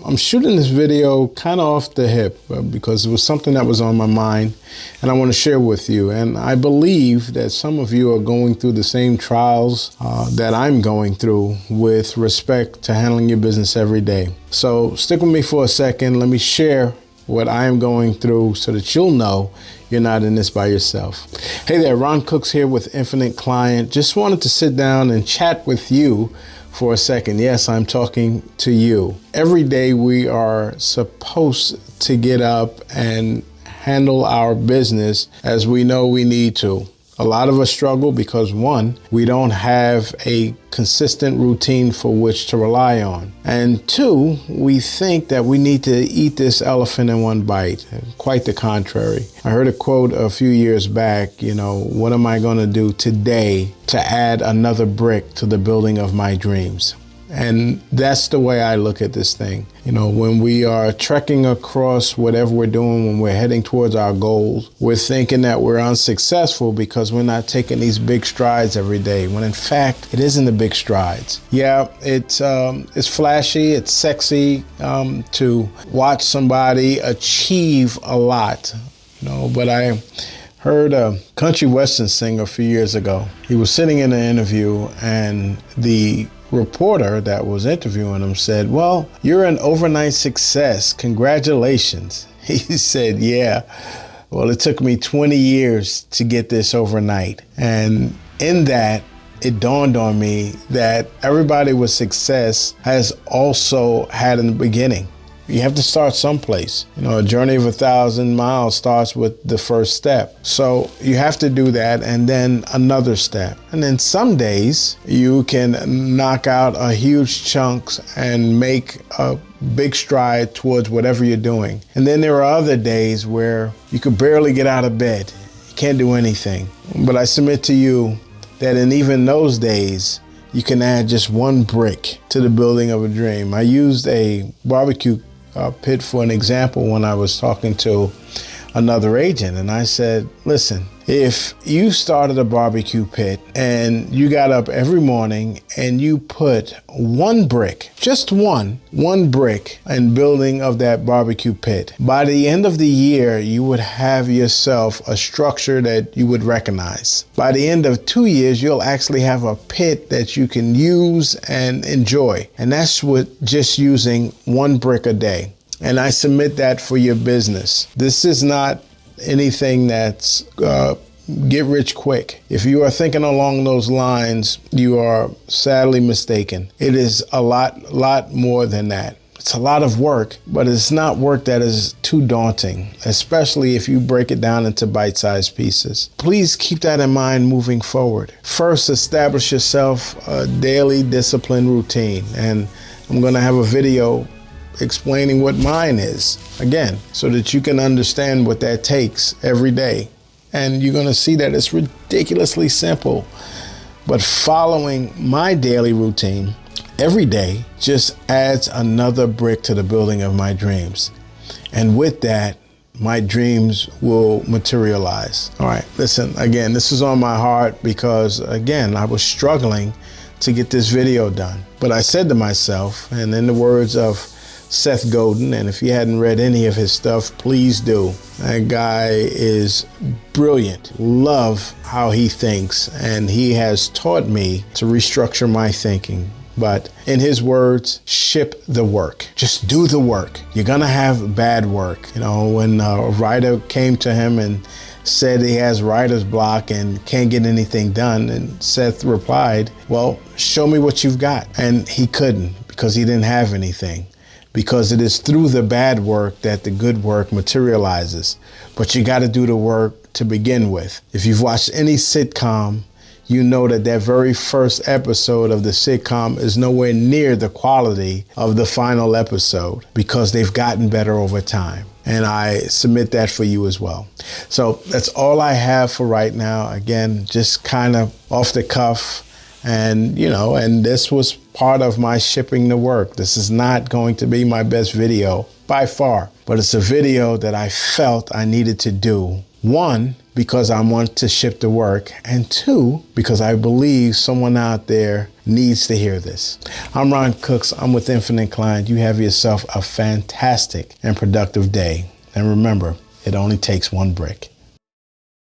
I'm shooting this video kind of off the hip because it was something that was on my mind and I want to share with you. And I believe that some of you are going through the same trials that I'm going through with respect to handling your business every day. So stick with me for a second. Let me share what I am going through so that you'll know you're not in this by yourself. Hey there, Ron Cooks here with Infinite Client. Just wanted to sit down and chat with you for a second. Yes, I'm talking to you. Every day we are supposed to get up and handle our business as we know we need to. A lot of us struggle because one, we don't have a consistent routine for which to rely on. And two, we think that we need to eat this elephant in one bite. Quite the contrary. I heard a quote a few years back, what am I going to do today to add another brick to the building of my dreams? And that's the way I look at this thing. When we are trekking across whatever we're doing, when we're heading towards our goals, we're thinking that we're unsuccessful because we're not taking these big strides every day, when in fact, it isn't the big strides. Yeah, it's flashy, it's sexy to watch somebody achieve a lot, but I heard a country western singer a few years ago. He was sitting in an interview and the reporter that was interviewing him said, "Well, you're an overnight success. Congratulations." He said, "Yeah, well, it took me 20 years to get this overnight." And in that, it dawned on me that everybody with success has also had in the beginning. You have to start someplace. A journey of 1,000 miles starts with the first step. So you have to do that and then another step. And then some days you can knock out a huge chunks and make a big stride towards whatever you're doing. And then there are other days where you could barely get out of bed. You can't do anything. But I submit to you that in even those days, you can add just one brick to the building of a dream. I used a barbecue pit for an example when I was talking to another agent, and I said, listen, if you started a barbecue pit and you got up every morning and you put one brick, just one brick in building of that barbecue pit, by the end of the year, you would have yourself a structure that you would recognize. By the end of 2 years, you'll actually have a pit that you can use and enjoy. And that's with just using one brick a day. And I submit that for your business. This is not anything that's get rich quick. If you are thinking along those lines, you are sadly mistaken. It is a lot more than that. It's a lot of work, but it's not work that is too daunting, especially if you break it down into bite-sized pieces. Please keep that in mind moving forward. First, establish yourself a daily discipline routine. And I'm going to have a video explaining what mine is, again, so that you can understand what that takes every day. And you're going to see that it's ridiculously simple. But following my daily routine every day just adds another brick to the building of my dreams. And with that, my dreams will materialize. All right, listen, again, this is on my heart because, again, I was struggling to get this video done. But I said to myself, and in the words of Seth Godin, and if you hadn't read any of his stuff, please do. That guy is brilliant. Love how he thinks, and he has taught me to restructure my thinking. But in his words, ship the work. Just do the work. You're gonna have bad work. When a writer came to him and said he has writer's block and can't get anything done, and Seth replied, well, show me what you've got. And he couldn't because he didn't have anything. Because it is through the bad work that the good work materializes. But you got to do the work to begin with. If you've watched any sitcom, you know that very first episode of the sitcom is nowhere near the quality of the final episode because they've gotten better over time. And I submit that for you as well. So that's all I have for right now. Again, just kind of off the cuff. And, and this was part of my shipping the work. This is not going to be my best video by far, but it's a video that I felt I needed to do. One, because I want to ship the work, and 2, because I believe someone out there needs to hear this. I'm Ron Cooks. I'm with Infinite Client. You have yourself a fantastic and productive day. And remember, it only takes one brick.